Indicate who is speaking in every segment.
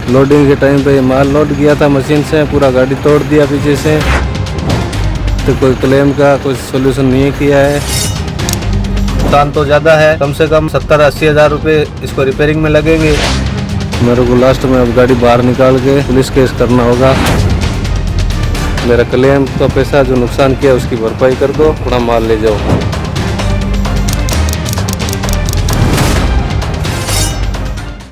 Speaker 1: Loading के time पे माल load किया था मशीन से, पूरा गाड़ी तोड़ दिया पीछे से। तो कोई क्लेम का कोई सोल्यूशन नहीं किया है। नुकसान तो ज़्यादा है, कम से कम 70-80 हज़ार रुपये इसको रिपेयरिंग में लगेंगे। मेरे को लास्ट में अब गाड़ी बाहर निकाल के पुलिस केस करना होगा। मेरा क्लेम का पैसा जो नुकसान किया उसकी भरपाई कर दो, थोड़ा माल ले जाओ।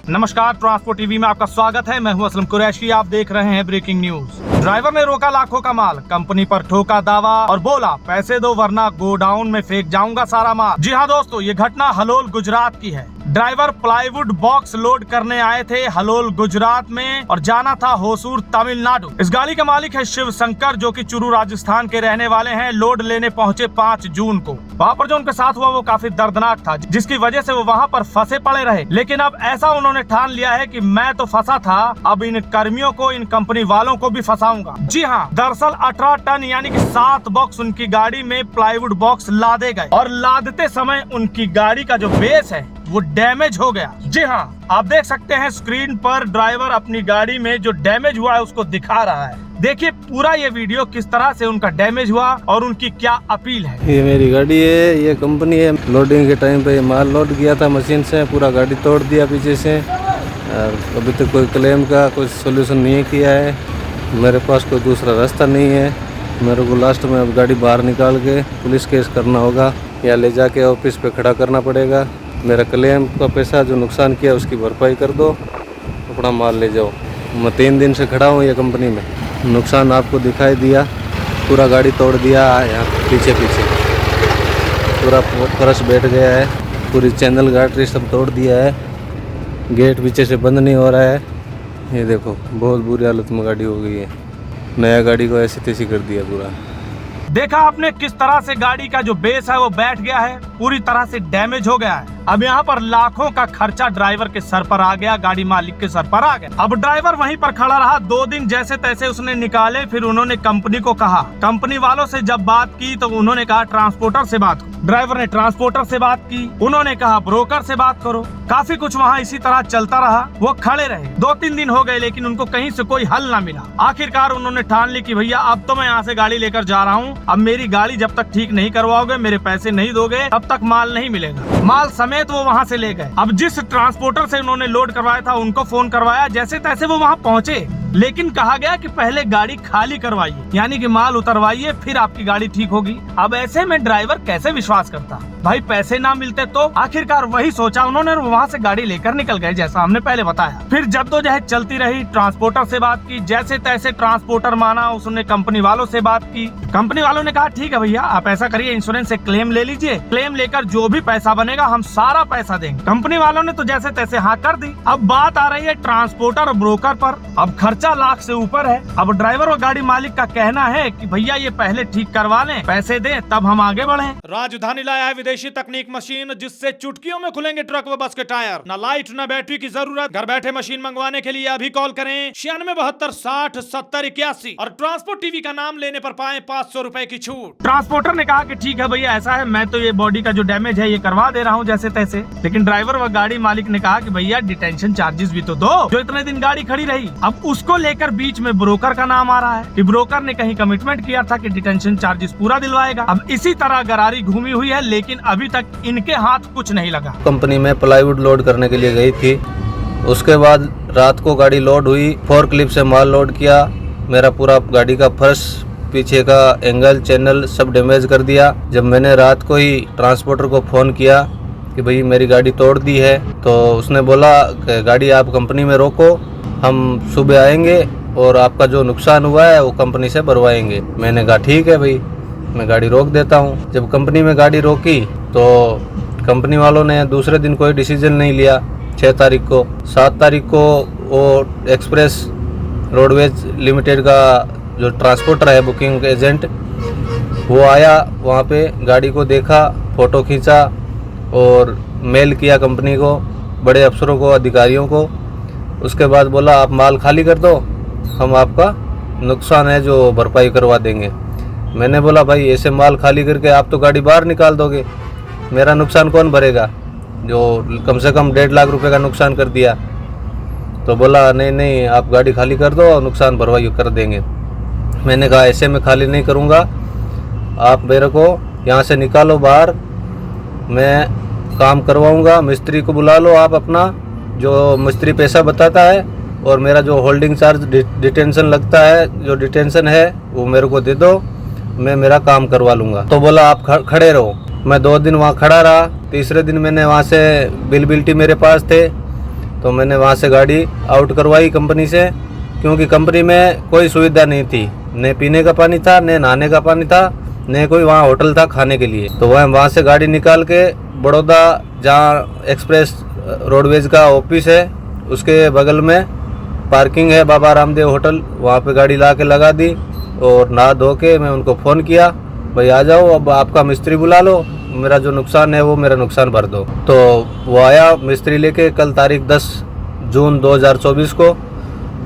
Speaker 2: नमस्कार, ट्रांसपोर्ट टीवी में आपका स्वागत है। मैं हूं असलम कुरैशी। आप देख रहे हैं ब्रेकिंग न्यूज। ड्राइवर ने रोका लाखों का माल, कंपनी पर ठोका दावा और बोला पैसे दो वरना गोडाउन में फेंक जाऊंगा सारा माल। जी हां दोस्तों, ये घटना हलोल गुजरात की है। ड्राइवर प्लाईवुड बॉक्स लोड करने आए थे हलोल गुजरात में और जाना था होसूर तमिलनाडु। इस गाड़ी के मालिक है शिव शंकर, जो कि चुरू राजस्थान के रहने वाले हैं। लोड लेने पहुंचे 5 जून को। वहां पर जो उनके साथ हुआ वो काफी दर्दनाक था, जिसकी वजह से वो वहां पर फंसे पड़े रहे। लेकिन अब ऐसा उन्होंने ठान लिया है कि मैं तो फंसा था, अब इन कर्मियों को, इन कंपनी वालों को भी फंसाऊंगा। जी हाँ, दरअसल 18 टन यानी कि 7 बॉक्स उनकी गाड़ी में प्लाईवुड बॉक्स लादे गए और लादते समय उनकी गाड़ी का जो बेस है वो डैमेज हो गया। जी हाँ, आप देख सकते हैं स्क्रीन पर ड्राइवर अपनी गाड़ी में जो डैमेज हुआ है उसको दिखा रहा है। देखिए पूरा ये वीडियो किस तरह से उनका डैमेज हुआ और उनकी क्या अपील है।
Speaker 1: ये मेरी गाड़ी है, ये कंपनी है। लोडिंग के टाइम पे माल लोड किया था मशीन से, पूरा गाड़ी तोड़ दिया पीछे से। और अभी तक कोई क्लेम का कोई सोल्यूशन नहीं किया है। मेरे पास कोई दूसरा रास्ता नहीं है। मेरे को लास्ट में अब गाड़ी बाहर निकाल के पुलिस केस करना होगा या ले जाके ऑफिस पे खड़ा करना पड़ेगा। मेरा क्लेम का पैसा जो नुकसान किया उसकी भरपाई कर दो, अपना माल ले जाओ। मैं 3 दिन से खड़ा हूँ ये कंपनी में। नुकसान आपको दिखाई दिया, पूरा गाड़ी तोड़ दिया। यहाँ पीछे पूरा फर्श बैठ गया है, पूरी चैनल गाड़ी सब तोड़ दिया है। गेट पीछे से बंद नहीं हो रहा है। ये देखो बहुत बुरी हालत में गाड़ी हो गई है। नया गाड़ी को ऐसी तैसी कर दिया पूरा।
Speaker 2: देखा आपने किस तरह से गाड़ी का जो बेस है वो बैठ गया है, पूरी तरह से डैमेज हो गया है। अब यहाँ पर लाखों का खर्चा ड्राइवर के सर पर आ गया, गाड़ी मालिक के सर पर आ गया। अब ड्राइवर वहीं पर खड़ा रहा 2 दिन, जैसे तैसे उसने निकाले। फिर उन्होंने कंपनी को कहा, कंपनी वालों से जब बात की तो उन्होंने कहा ट्रांसपोर्टर से बात करो। ड्राइवर ने ट्रांसपोर्टर से बात की, उन्होंने कहा ब्रोकर से बात करो। काफी कुछ वहाँ इसी तरह चलता रहा। वो खड़े रहे, 2-3 दिन हो गए, लेकिन उनको कहीं से कोई हल ना मिला। आखिरकार उन्होंने ठान ली कि भैया अब तो मैं यहाँ से गाड़ी लेकर जा रहा हूँ। अब मेरी गाड़ी जब तक ठीक नहीं करवाओगे, मेरे पैसे नहीं दोगे, तब तक माल नहीं मिलेगा। माल समेत वो वहाँ से ले गए। अब जिस ट्रांसपोर्टर से उन्होंने लोड करवाया था उनको फोन करवाया, जैसे तैसे वो वहाँ पहुँचे। लेकिन कहा गया कि पहले गाड़ी खाली करवाइए, यानी कि माल उतरवाइए, फिर आपकी गाड़ी ठीक होगी। अब ऐसे में ड्राइवर कैसे विश्वास करता? भाई पैसे ना मिलते तो? आखिरकार वही सोचा उन्होंने, वहाँ से गाड़ी लेकर निकल गए, जैसा हमने पहले बताया। फिर जद्दोजहद चलती रही, ट्रांसपोर्टर से बात की, जैसे तैसे ट्रांसपोर्टर माना। उसने कंपनी वालों से बात की, कंपनी वालों ने कहा ठीक है भैया, आप ऐसा करिए, इंश्योरेंस से क्लेम ले लीजिए, क्लेम लेकर जो भी पैसा बनेगा हम सारा पैसा देंगे। कंपनी वालों ने तो जैसे तैसे हाँ कर दी। अब बात आ रही है ट्रांसपोर्टर और ब्रोकर पर। अब खर्चा लाख से ऊपर है। अब ड्राइवर और गाड़ी मालिक का कहना है कि भैया ये पहले ठीक करवा लें, पैसे दें, तब हम आगे बढ़ें। राजधानी लाया है विदेशी तकनीक मशीन, जिससे चुटकियों में खुलेंगे ट्रक व बस के टायर। न लाइट न बैटरी की जरूरत। घर बैठे मशीन मंगवाने के लिए अभी कॉल करें 9672607081 और ट्रांसपोर्ट टीवी का नाम लेने पर पाएं 500 रुपए की छूट। ट्रांसपोर्टर ने कहा कि ठीक है भैया, ऐसा है, मैं तो ये बॉडी का जो डैमेज है ये करवा दे रहा हूँ जैसे तैसे। लेकिन ड्राइवर व गाड़ी मालिक ने कहा कि भैया डिटेंशन चार्जेस भी तो दो, जो इतने दिन गाड़ी खड़ी रही। अब उसको लेकर बीच में ब्रोकर का नाम आ रहा है कि ब्रोकर ने कहीं कमिटमेंट किया था कि डिटेंशन चार्जेस पूरा दिलवाएगा। अब इसी तरह गरारी घूमी हुई है, लेकिन अभी तक इनके हाथ कुछ नहीं लगा।
Speaker 1: कंपनी में प्लाईवुड लोड करने के लिए गई थी। उसके बाद रात को गाड़ी लोड हुई, फोर्कलिफ्ट से माल लोड किया। मेरा पूरा गाड़ी का फर्श, पीछे का एंगल, चैनल सब डैमेज कर दिया। जब मैंने रात को ही ट्रांसपोर्टर को फ़ोन किया कि भाई मेरी गाड़ी तोड़ दी है, तो उसने बोला कि गाड़ी आप कंपनी में रोको, हम सुबह आएंगे और आपका जो नुकसान हुआ है वो कंपनी से भरवाएंगे। मैंने कहा ठीक है भाई, मैं गाड़ी रोक देता हूँ। जब कंपनी में गाड़ी रोकी तो कंपनी वालों ने दूसरे दिन कोई डिसीजन नहीं लिया। 6 तारीख को, 7 तारीख को वो एक्सप्रेस रोडवेज लिमिटेड का जो ट्रांसपोर्टर है, बुकिंग एजेंट, वो आया वहाँ पे, गाड़ी को देखा, फ़ोटो खींचा और मेल किया कंपनी को, बड़े अफसरों को, अधिकारियों को। उसके बाद बोला आप माल खाली कर दो, हम आपका नुकसान है जो भरपाई करवा देंगे। मैंने बोला भाई ऐसे माल खाली करके आप तो गाड़ी बाहर निकाल दोगे, मेरा नुकसान कौन भरेगा, जो कम से कम 1.5 लाख रुपए का नुकसान कर दिया। तो बोला नहीं नहीं, आप गाड़ी खाली कर दो और नुकसान भरवाई कर देंगे। मैंने कहा ऐसे में खाली नहीं करूँगा, आप मेरे को यहाँ से निकालो बाहर, मैं काम करवाऊँगा। मिस्त्री को बुला लो आप अपना, जो मिस्त्री पैसा बताता है, और मेरा जो होल्डिंग चार्ज डिटेंशन लगता है, जो डिटेंशन है वो मेरे को दे दो, मैं मेरा काम करवा लूँगा। तो बोला आप खड़े रहो। मैं 2 दिन वहाँ खड़ा रहा। तीसरे दिन मैंने वहाँ से बिल्टी मेरे पास थे, तो मैंने वहाँ से गाड़ी आउट करवाई कंपनी से, क्योंकि कंपनी में कोई सुविधा नहीं थी, न पीने का पानी था, न नहाने का पानी था, न कोई वहाँ होटल था खाने के लिए। तो वहाँ से गाड़ी निकाल के बड़ौदा, जहाँ एक्सप्रेस रोडवेज का ऑफिस है उसके बगल में पार्किंग है बाबा रामदेव होटल, वहाँ पे गाड़ी ला के लगा दी। और नहा धो के मैं उनको फ़ोन किया, भाई आ जाओ, अब आपका मिस्त्री बुला लो, मेरा जो नुकसान है वो मेरा नुकसान भर दो। तो वो आया मिस्त्री लेके कल तारीख 10 जून 2024 को,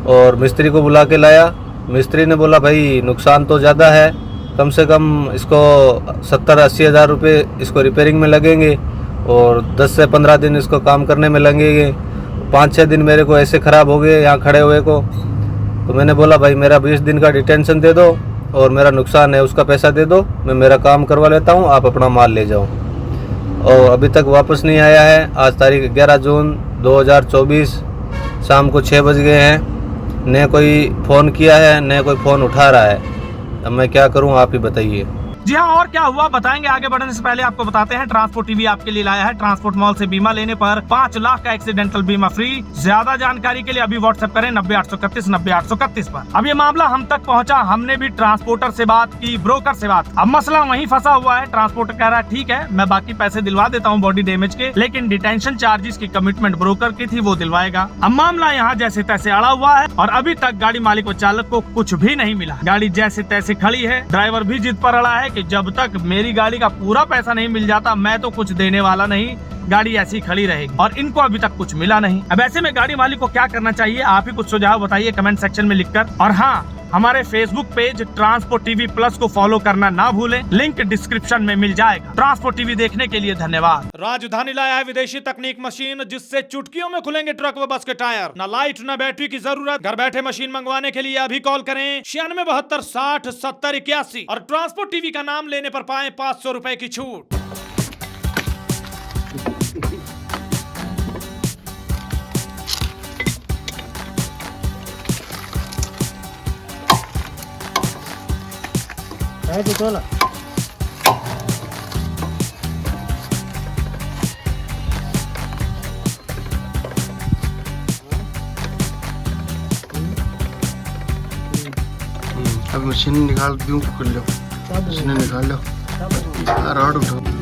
Speaker 1: और मिस्त्री को बुला के लाया। मिस्त्री ने बोला भाई नुकसान तो ज़्यादा है, कम से कम इसको 70-80 हज़ार रुपये इसको रिपेयरिंग में लगेंगे, और 10 से 15 दिन इसको काम करने में लगेंगे। 5-6 दिन मेरे को ऐसे ख़राब हो गए यहाँ खड़े हुए को। तो मैंने बोला भाई मेरा 20 दिन का डिटेंशन दे दो, और मेरा नुकसान है उसका पैसा दे दो, मैं मेरा काम करवा लेता हूँ, आप अपना माल ले जाओ। और अभी तक वापस नहीं आया है। आज तारीख 11 जून 2024 शाम को 6 बज गए हैं, न कोई फ़ोन किया है न कोई फ़ोन उठा रहा है। अब मैं क्या करूं, आप ही बताइए।
Speaker 2: जी हाँ, और क्या हुआ बताएंगे। आगे बढ़ने से पहले आपको बताते हैं ट्रांसपोर्ट टीवी आपके लिए लाया है ट्रांसपोर्ट मॉल से बीमा लेने पर 5 लाख का एक्सीडेंटल बीमा फ्री। ज्यादा जानकारी के लिए अभी व्हाट्सएप करें 90-831 90-831 पर। अब ये मामला हम तक पहुंचा, हमने भी ट्रांसपोर्टर से बात की, ब्रोकर से बात। अब मसला वहीं फंसा हुआ है। ट्रांसपोर्टर कह रहा है ठीक है मैं बाकी पैसे दिलवा देता हूँ बॉडी डैमेज के, लेकिन डिटेंशन चार्जेस की कमिटमेंट ब्रोकर की थी वो दिलवाएगा। अब मामला यहाँ जैसे तैसे अड़ा हुआ है, और अभी तक गाड़ी मालिक व चालक को कुछ भी नहीं मिला। गाड़ी जैसे तैसे खड़ी है, ड्राइवर भी जिद पर अड़ा है कि जब तक मेरी गाड़ी का पूरा पैसा नहीं मिल जाता मैं तो कुछ देने वाला नहीं, गाड़ी ऐसी खड़ी रहेगी। और इनको अभी तक कुछ मिला नहीं। अब ऐसे में गाड़ी मालिक को क्या करना चाहिए, आप ही कुछ सुझाव बताइए कमेंट सेक्शन में लिखकर। और हाँ, हमारे Facebook page transport TV plus को फॉलो करना ना भूलें, लिंक डिस्क्रिप्शन में मिल जाएगा। ट्रांसपोर्ट टीवी देखने के लिए धन्यवाद। राजधानी लाया है विदेशी तकनीक मशीन, जिससे चुटकियों में खुलेंगे ट्रक व बस के टायर। न लाइट न बैटरी की जरूरत। घर बैठे मशीन मंगवाने के लिए अभी कॉल करें 9672607081 और ट्रांसपोर्ट टीवी का नाम लेने पर पाएं 500 रुपए की छूट।
Speaker 3: है तो चला
Speaker 4: अब मशीन निकाल दूँ कर लो, मशीन निकाल लो, रॉड उठो।